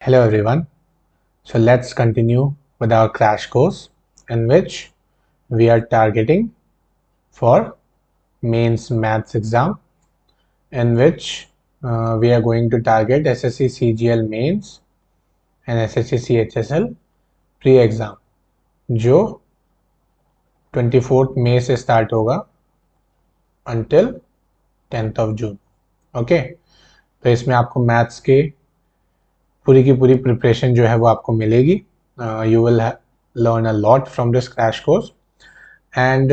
Hello everyone. So let's continue with our crash course in which we are targeting for mains maths exam, in which we are going to target SSC CGL mains and SSC CHSL pre exam जो 24 मई से start होगा until 10th of June. Okay, तो इसमें आपको maths के पूरी की पूरी प्रिपरेशन जो है वो आपको मिलेगी. You will learn a lot from this crash course. And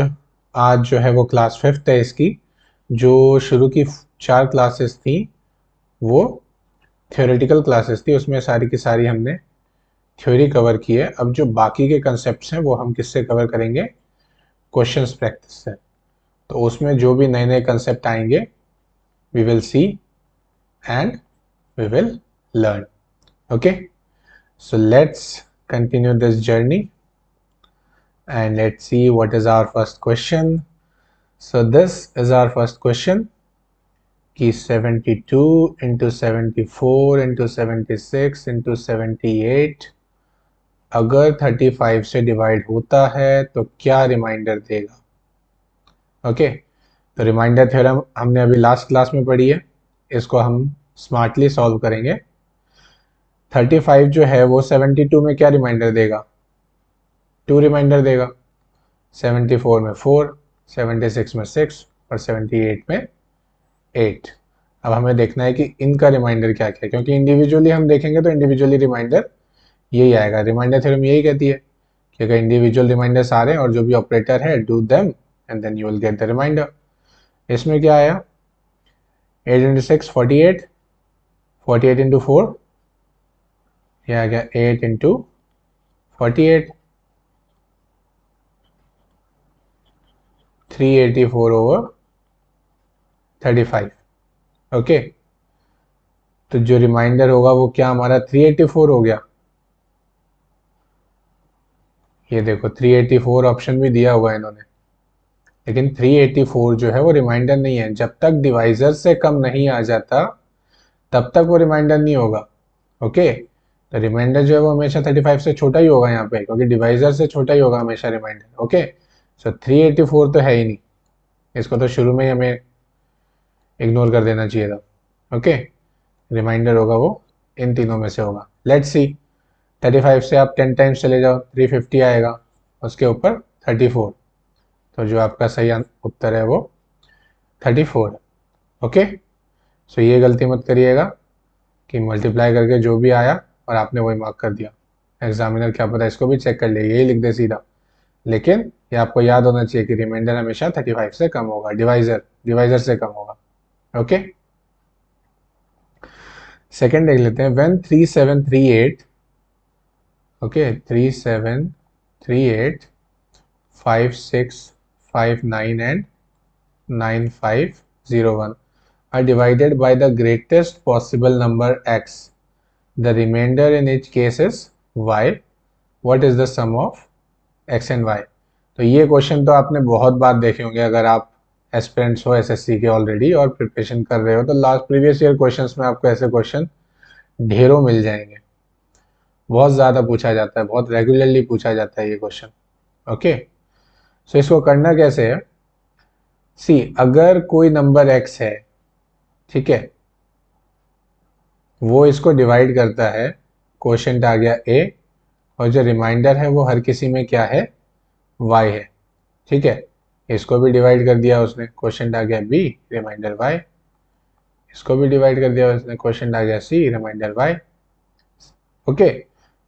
आज जो है वो क्लास 5th है इसकी. जो शुरू की 4 क्लासेस थी वो थियोरेटिकल क्लासेस थी, उसमें सारी की सारी हमने थ्योरी कवर की है. अब जो बाकी के कंसेप्ट्स हैं वो हम किससे कवर करेंगे? क्वेश्चंस प्रैक्टिस से. तो उसमें जो भी नए नए कंसेप्ट आएंगे we will see and we will learn. Okay, so let's continue this journey and let's see what is our first question. So this is our first question कि 72 into 74 into 76 into 78 अगर 35 से divide होता है तो क्या reminder देगा? Okay, तो remainder theorem हमने अभी लास्ट क्लास में पढ़ी है, इसको हम स्मार्टली सॉल्व करेंगे. 35 जो है वो 72 में क्या रिमाइंडर देगा? 2 रिमाइंडर देगा. 74 में 4, 76 में 6 और 78 में 8. अब हमें देखना है कि इनका रिमाइंडर क्या क्या है, क्योंकि इंडिविजुअली हम देखेंगे तो इंडिविजुअली रिमाइंडर यही आएगा. रिमाइंडर थ्योरम यही कहती है कि अगर इंडिविजुअल रिमाइंडर्स आ रहे हैं और जो भी ऑपरेटर है do them and then you will get the reminder. इसमें क्या आया? 8 इंटू 6 48, 48 इंटू 4 यह आ गया 8 इंटू 48, 384 over 35. ओके, तो जो रिमाइंडर होगा वो क्या हमारा 384 हो गया. ये देखो 384 ऑप्शन भी दिया हुआ है इन्होंने, लेकिन 384 जो है वो रिमाइंडर नहीं है. जब तक डिवाइजर से कम नहीं आ जाता तब तक वो रिमाइंडर नहीं होगा. ओके, तो रिमाइंडर जो है वो हमेशा 35 से छोटा ही होगा यहाँ पे, क्योंकि डिवाइजर से छोटा ही होगा हमेशा रिमाइंडर. ओके, सो 384 तो है ही नहीं, इसको तो शुरू में ही हमें इग्नोर कर देना चाहिए था. ओके, रिमाइंडर होगा वो इन तीनों में से होगा. लेट्स सी, 35 से आप 10 टाइम्स चले जाओ 350 आएगा, उसके ऊपर 34, तो जो आपका सही उत्तर है वो 34 है. ओके, सो ये गलती मत करिएगा कि मल्टीप्लाई करके जो भी आया और आपने वही मार्क कर दिया. एग्जामिनर क्या पता इसको भी चेक कर ले, यही लिख दे सीधा. लेकिन ये आपको याद होना चाहिए कि रिमाइंडर हमेशा 35 से कम होगा, डिवाइजर से कम होगा. ओके, सेकेंड देख लेते हैं. When 3738, okay 3738 5659 and 9501 are divided by the greatest possible number x. The remainder in each case is y. What is the sum of x and y? तो ये क्वेश्चन तो आपने बहुत बार देखे होंगे अगर आप एस्पिरेंट्स हो एसएससी के ऑलरेडी और प्रिपरेशन कर रहे हो, तो लास्ट प्रीवियस ईयर क्वेश्चंस में आपको ऐसे क्वेश्चन ढेरों मिल जाएंगे. बहुत ज़्यादा पूछा जाता है, बहुत रेगुलरली पूछा जाता है ये क्वेश्चन. ओके, सो इसको करना कैसे है? सी, अगर कोई नंबर x है, ठीक है, वो इसको डिवाइड करता है, क्वोशंट आ गया a, और जो रिमाइंडर है वो हर किसी में क्या है? y है. ठीक है, इसको भी डिवाइड कर दिया उसने, क्वोशंट आ गया b, रिमाइंडर y. इसको भी डिवाइड कर दिया उसने, क्वोशंट आ गया c, रिमाइंडर y. ओके,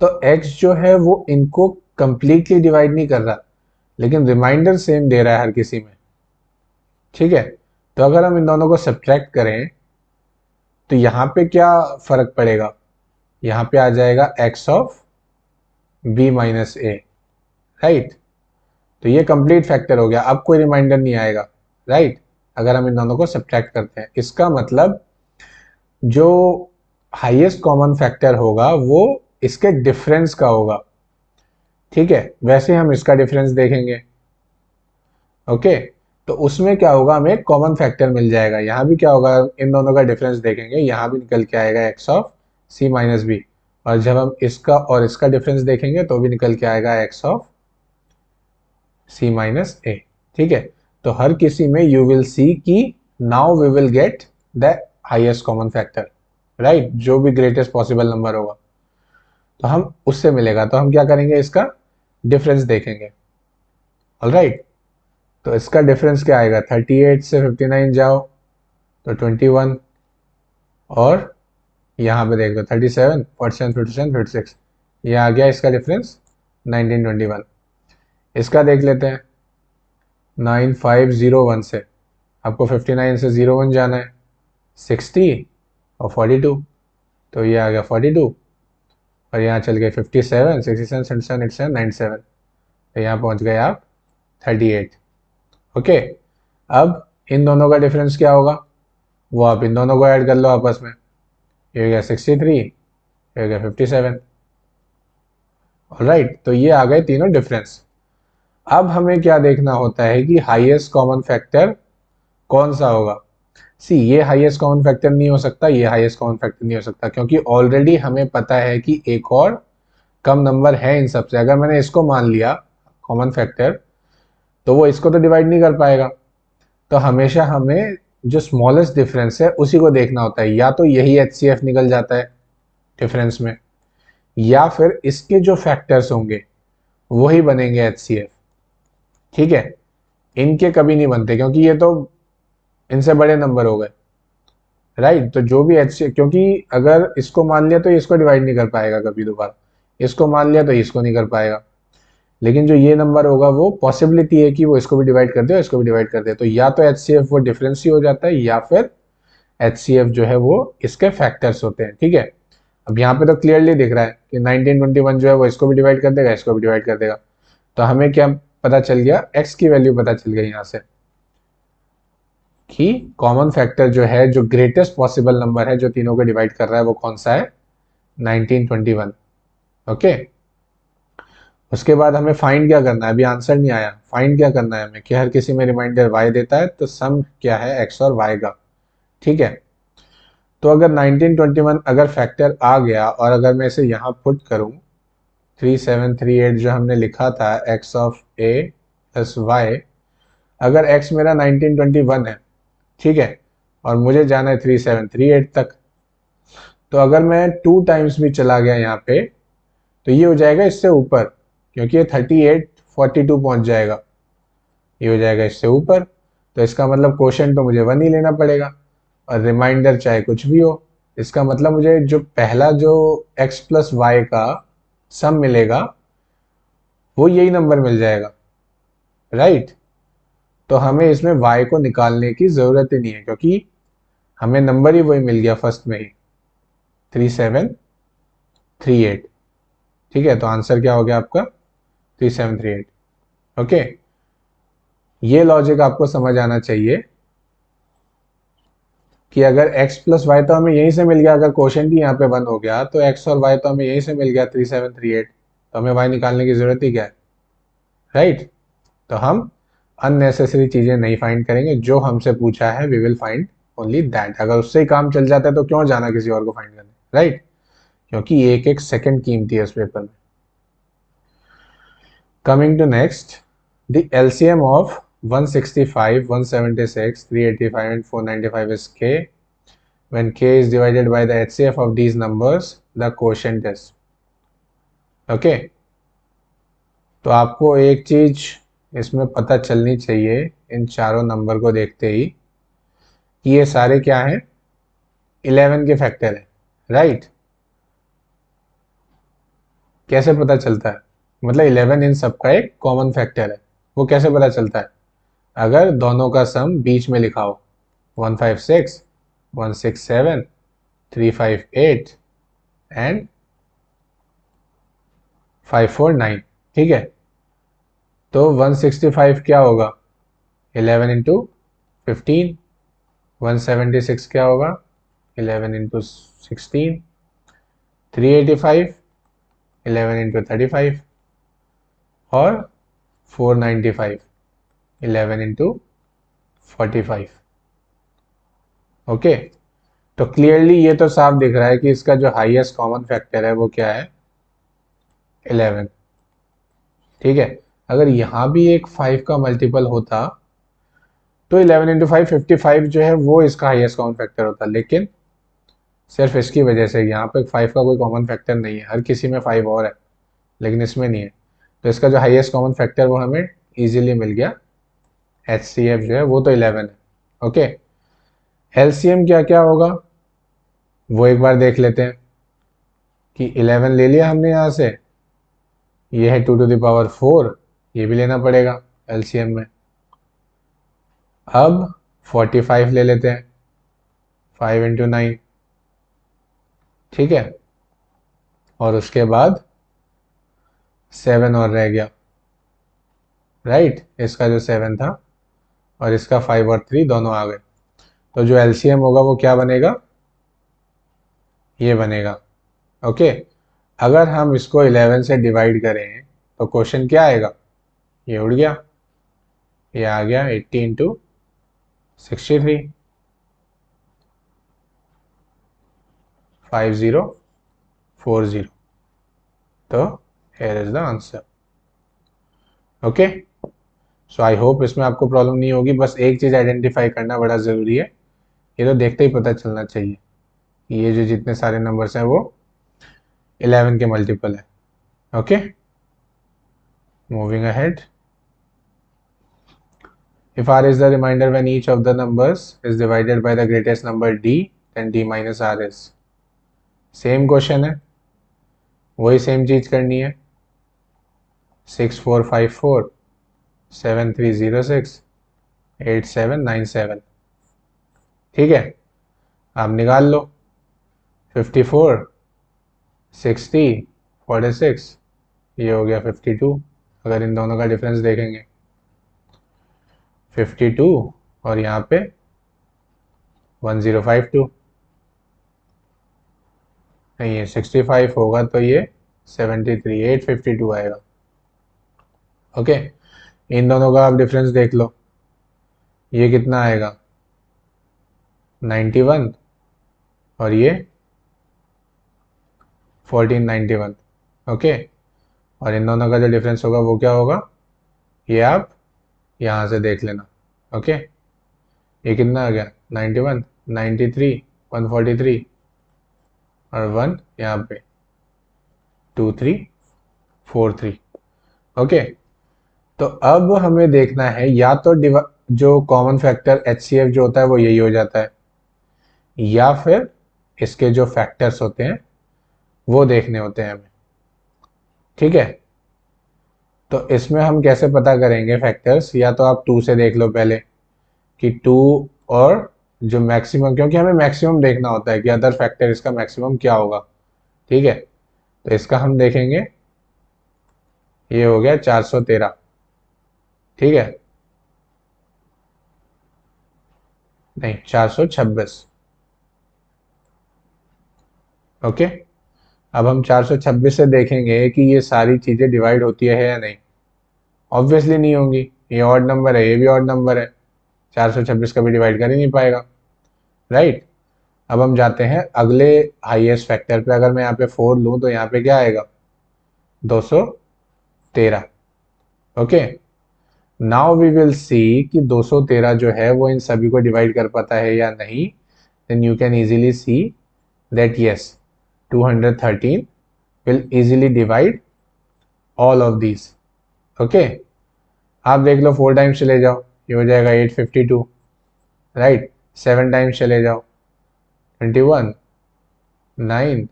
तो x जो है वो इनको कंप्लीटली डिवाइड नहीं कर रहा, लेकिन रिमाइंडर सेम दे रहा है हर किसी में. ठीक है, तो अगर हम इन दोनों को सब्ट्रैक्ट करें तो यहाँ पे क्या फर्क पड़ेगा? यहाँ पे आ जाएगा x of b minus A, right. तो ये कंप्लीट फैक्टर हो गया, अब कोई रिमाइंडर नहीं आएगा, राइट, अगर हम इन दोनों को सब्ट्रैक्ट करते हैं. इसका मतलब जो हाईएस्ट कॉमन फैक्टर होगा वो इसके डिफरेंस का होगा. ठीक है, वैसे हम इसका डिफरेंस देखेंगे. ओके, तो उसमें क्या होगा? हमें कॉमन फैक्टर मिल जाएगा. यहाँ भी क्या होगा? इन दोनों का डिफरेंस देखेंगे, यहाँ भी निकल के आएगा x of c minus b, और जब हम इसका और इसका डिफरेंस देखेंगे तो भी निकल के आएगा x ऑफ c माइनस ए। ठीक है, तो हर किसी में यू विल सी कि now we will get the highest common factor, right, जो भी ग्रेटेस्ट पॉसिबल नंबर होगा तो हम उससे मिलेगा, तो हम क्या करेंगे, इसका डिफरेंस देखेंगे। ऑलराइट, तो इसका डिफरेंस क्या आएगा, 38 से 59 जाओ तो 21, और यहाँ पे देख लो 37, 47, 57, 56, ये आ गया इसका डिफरेंस 1921। इसका देख लेते हैं 9501 से, आपको 59 से 01 जाना है, 60 और 42, तो ये आ गया 42, और यहाँ चल गए 57, 67, 67, 87, 97, तो यहाँ पहुँच गए आप 38। ओके, अब इन दोनों का डिफरेंस क्या होगा, वो आप इन दोनों को ऐड कर लो आपस में, ये हो गया 63, ये हो गया 57। ऑलराइट, तो ये आ गए तीनों डिफरेंस। अब हमें क्या देखना होता है कि हाईएस्ट कॉमन फैक्टर कौन सा होगा। सी, ये हाईएस्ट कॉमन फैक्टर नहीं हो सकता, ये हाईएस्ट कॉमन फैक्टर नहीं हो सकता, क्योंकि ऑलरेडी हमें पता है कि एक और कम नंबर है इन सबसे। अगर मैंने इसको मान लिया कॉमन फैक्टर तो वो इसको तो डिवाइड नहीं कर पाएगा, तो हमेशा हमें जो स्मॉलेस्ट डिफरेंस है उसी को देखना होता है। या तो यही HCF निकल जाता है डिफरेंस में, या फिर इसके जो फैक्टर्स होंगे वही बनेंगे HCF। ठीक है, इनके कभी नहीं बनते क्योंकि ये तो इनसे बड़े नंबर हो गए, राइट। तो जो भी HCF, क्योंकि अगर इसको मान लिया तो इसको डिवाइड नहीं कर पाएगा कभी दोबारा, इसको मान लिया तो इसको नहीं कर पाएगा, लेकिन जो ये नंबर होगा वो पॉसिबिलिटी है कि वो इसको भी डिवाइड कर दे और इसको भी डिवाइड कर दे, तो या तो HCF वो डिफरेंस ही हो जाता है, या फिर HCF जो है वो इसके फैक्टर्स होते हैं। ठीक है, अब यहाँ पे तो क्लियरली दिख रहा है कि 1921 जो है वो इसको भी डिवाइड कर देगा, इसको भी डिवाइड कर देगा, तो हमें क्या पता चल गया, x की वैल्यू पता चल गई यहाँ से कि कॉमन फैक्टर जो है, जो ग्रेटेस्ट पॉसिबल नंबर है जो तीनों को डिवाइड कर रहा है, वो कौन सा है, 1921। ओके, उसके बाद हमें फाइंड क्या करना है, अभी आंसर नहीं आया, फाइंड क्या करना है हमें कि हर किसी में रिमाइंडर y देता है, तो सम क्या है x और y का। ठीक है, तो अगर 1921 अगर फैक्टर आ गया और अगर मैं इसे यहाँ पुट करूँ 3738 जो हमने लिखा था x of a plus y, अगर x मेरा 1921 है, ठीक है, और मुझे जाना है 3738 तक, तो अगर मैं 2 टाइम्स भी चला गया यहाँ पे तो ये हो जाएगा इससे ऊपर, क्योंकि ये 3842 पहुंच जाएगा, ये हो जाएगा इससे ऊपर, तो इसका मतलब क्वोशंट तो मुझे 1 ही लेना पड़ेगा, और रिमाइंडर चाहे कुछ भी हो। इसका मतलब मुझे जो पहला जो x प्लस वाई का सम मिलेगा वो यही नंबर मिल जाएगा, राइट। तो हमें इसमें y को निकालने की ज़रूरत ही नहीं है, क्योंकि हमें नंबर ही वही मिल गया फर्स्ट में ही, 3738। ठीक है, तो आंसर क्या हो गया आपका, 3738। ओके, ये लॉजिक आपको समझ आना चाहिए कि अगर x प्लस वाई तो हमें यहीं से मिल गया, अगर क्वोशंट ही यहाँ पे 1 हो गया तो x और y तो हमें यहीं से मिल गया 3738, तो हमें y निकालने की जरूरत ही क्या है, राइट। तो हम अननेसेसरी चीजें नहीं फाइंड करेंगे, जो हमसे पूछा है we will find only that. अगर उससे ही काम चल जाता है तो क्यों जाना किसी और को फाइंड करने, राइट, क्योंकि एक एक सेकंड कीमती है इस पेपर में। Coming to next, the LCM of 165, 176, 385 and 495 is k. When k is divided by the HCF of these numbers, the quotient is. Okay, तो आपको एक चीज इसमें पता चलनी चाहिए इन चारों नंबर को देखते ही कि ये सारे क्या हैं, 11 के फैक्टर है, राइट। कैसे पता चलता है, मतलब 11 इन सबका एक कॉमन फैक्टर है, वो कैसे पता चलता है, अगर दोनों का सम बीच में लिखा हो, 156, 167, 358 एंड 549। ठीक है, तो 165 क्या होगा, 11 इंटू 15, 176 क्या होगा, 11 इंटू 16, 385, 11 इंटू 35, और 495, 11 इंटू 45। ओके, तो क्लियरली ये तो साफ दिख रहा है कि इसका जो हाईएस्ट कॉमन फैक्टर है वो क्या है, 11। ठीक है, अगर यहाँ भी एक 5 का मल्टीपल होता तो 11 इंटू 5 55 जो है वो इसका हाईएस्ट कॉमन फैक्टर होता, लेकिन सिर्फ इसकी वजह से यहाँ पे 5 का कोई कॉमन फैक्टर नहीं है, हर किसी में 5 और है लेकिन इसमें नहीं है, तो इसका जो हाईएस्ट कॉमन फैक्टर वो हमें इजीली मिल गया, HCF जो है वो तो 11 है। ओके, LCM क्या क्या होगा वो एक बार देख लेते हैं कि 11 ले लिया हमने यहाँ से, ये है 2 टू द पावर 4, ये भी लेना पड़ेगा LCM में। अब 45 ले लेते हैं, 5 इंटू 9, ठीक है, और उसके बाद 7 और रह गया, राइट, इसका जो 7 था और इसका 5 और 3 दोनों आ गए, तो जो LCM होगा वो क्या बनेगा, ये बनेगा। ओके, अगर हम इसको 11 से डिवाइड करें तो क्वेश्चन क्या आएगा, ये उड़ गया, ये आ गया 80 इंटू 63, 5040, तो here is the answer। Okay, so I hope इसमें आपको प्रॉब्लम नहीं होगी, बस एक चीज़ आइडेंटिफाई करना बड़ा ज़रूरी है, ये तो देखते ही पता चलना चाहिए कि ये जो जितने सारे नंबर्स हैं वो 11 के मल्टीपल है। Okay, moving ahead, if r is the remainder when each of the numbers is divided by the greatest number d, then d minus r is, same question है, वही सेम चीज करनी है, 6454 7306 8797, ठीक है, आप निकाल लो, 54 60 46, ये हो गया 52, अगर इन दोनों का डिफरेंस देखेंगे 52 और यहाँ पे 1052, नहीं ये 65 होगा तो ये 73 852 आएगा। ओके, इन दोनों का आप डिफरेंस देख लो, ये कितना आएगा 91 और ये 1491। ओके, और इन दोनों का जो डिफरेंस होगा वो क्या होगा, ये आप यहाँ से देख लेना। ओके, ये कितना आ गया 91 93 143 और 1 यहाँ पे 2343। ओके, तो अब हमें देखना है या तो जो कॉमन फैक्टर HCF जो होता है वो यही हो जाता है, या फिर इसके जो फैक्टर्स होते हैं वो देखने होते हैं हमें। ठीक है, तो इसमें हम कैसे पता करेंगे फैक्टर्स, या तो आप 2 से देख लो पहले कि 2 और जो मैक्सिमम, क्योंकि हमें मैक्सिमम देखना होता है कि अदर फैक्टर इसका मैक्सिमम क्या होगा। ठीक है, तो इसका हम देखेंगे, ये हो गया 413। ठीक है, नहीं 426। ओके, अब हम 426 से देखेंगे कि ये सारी चीज़ें डिवाइड होती है या नहीं, ऑब्वियसली नहीं होंगी, ये ऑड नंबर है, ये भी ऑड नंबर है, 426 कभी डिवाइड कर ही नहीं पाएगा, राइट। अब हम जाते हैं अगले हाईएस्ट फैक्टर पे, अगर मैं यहाँ पे 4 लूँ तो यहाँ पे क्या आएगा 213। Okay, now we will see कि 213 जो है वो इन सभी को डिवाइड कर पाता है या नहीं, then you can easily see that yes 213 will easily divide all of these। Okay, आप देख लो 4 टाइम्स चले जाओ, ये हो जाएगा 852, राइट, 7 टाइम्स चले जाओ 21 9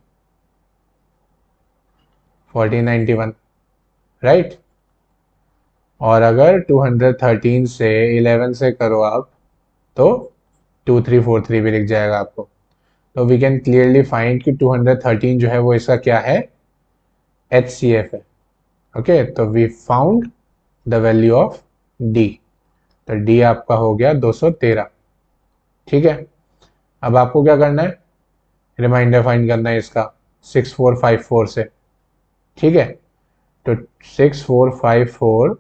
1491, राइट, और अगर 213 से 11 से करो आप तो 2343 भी लिख जाएगा आपको। तो वी कैन क्लियरली फाइंड कि 213 जो है वो इसका क्या है, HCF है। ओके, तो we found the value of D, तो D आपका हो गया 213। ठीक है, अब आपको क्या करना है, रिमाइंडर फाइंड करना है इसका 6454 से। ठीक है, तो 6454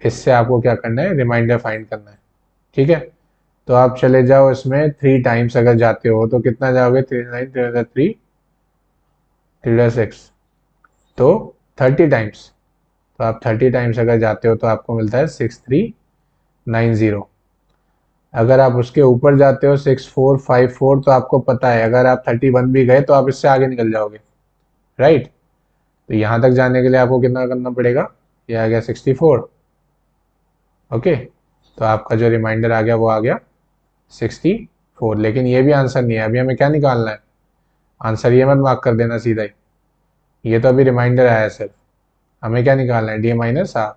इससे आपको क्या करना है, रिमाइंडर फाइंड करना है। ठीक है, तो आप चले जाओ इसमें 3 टाइम्स अगर जाते हो तो कितना जाओगे, 3 9 3 3 6, तो 30 टाइम्स। तो आप 30 टाइम्स अगर जाते हो तो आपको मिलता है 6390। अगर आप उसके ऊपर जाते हो 6454, तो आपको पता है अगर आप 31 भी गए तो आप इससे आगे निकल जाओगे, राइट। तो यहाँ तक जाने के लिए आपको कितना करना पड़ेगा, ये आ गया 64। ओके, तो आपका जो रिमाइंडर आ गया वो आ गया 64। लेकिन ये भी आंसर नहीं है, अभी हमें क्या निकालना है, आंसर ये मत मार्क कर देना सीधा ही, ये तो अभी रिमाइंडर आया है सिर्फ। हमें क्या निकालना है, डी माइनस आर,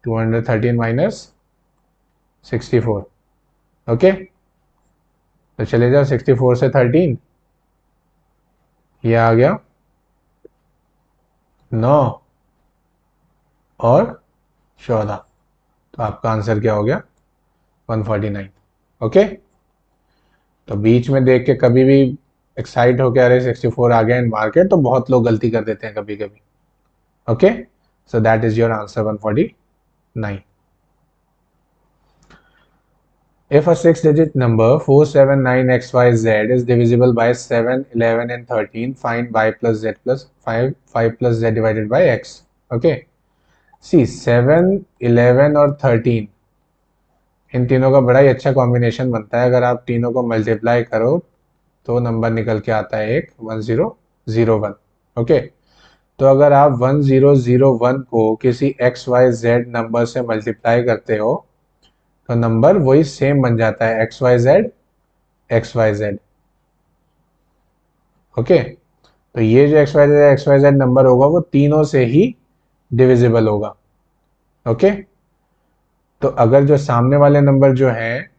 213 माइनस 64। ओके, तो चले जाओ 64 से 13, ये आ गया 9 और 14, तो आपका आंसर क्या हो गया, 149। ओके, तो बीच में देख के कभी भी एक्साइट होकर अरे 64 आ गया इन मार्केट, तो बहुत लोग गलती कर देते हैं कभी कभी। Okay, so that is your answer 149. If a 6-digit number 479xyz is divisible by 7, 11 and 13, find y plus z plus 5 plus z divided by x. Okay, see 7, 11 और 13, इन तीनों का बड़ा ही अच्छा कॉम्बिनेशन बनता है। अगर आप तीनों को मल्टीप्लाई करो तो नंबर निकल के आता है एक 1001। ओके, तो अगर आप 1001 को किसी XYZ नंबर से मल्टीप्लाई करते हो तो नंबर वही सेम बन जाता है, XYZ। ओके, तो ये जो XYZ नंबर होगा वो तीनों से ही डिविजिबल होगा। ओके, तो अगर जो सामने वाले नंबर जो हैं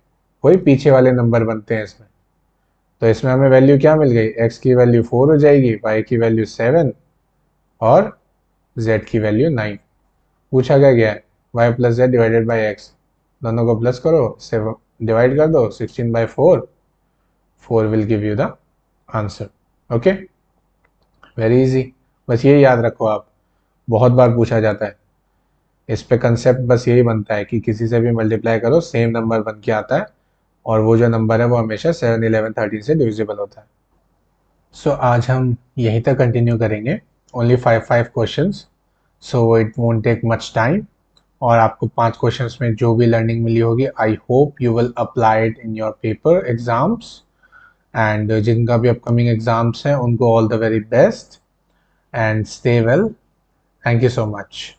वही पीछे वाले नंबर बनते हैं इसमें, तो इसमें हमें वैल्यू क्या मिल गई, x की वैल्यू 4 हो जाएगी, y की वैल्यू 7 और z की वैल्यू 9। पूछा क्या गया है, y plus Z divided by x, दोनों को प्लस करो, 7 डिवाइड कर दो, 16/4, 4 will give you the answer. Okay, very easy, बस ये याद रखो आप, बहुत बार पूछा जाता है। इस पे कंसेप्ट बस यही बनता है कि किसी से भी मल्टीप्लाई करो सेम नंबर बन के आता है, और वो जो नंबर है वो हमेशा 7, 11, 13 से डिविजिबल होता है। सो आज हम यहीं तक कंटिन्यू करेंगे, only 5 questions, so it won't take much time. और आपको 5 क्वेश्चंस में जो भी लर्निंग मिली होगी, I hope you will apply it in your paper exams, and जिनका भी अपकमिंग एग्जाम्स हैं उनको all the very best and stay well. Thank you so much.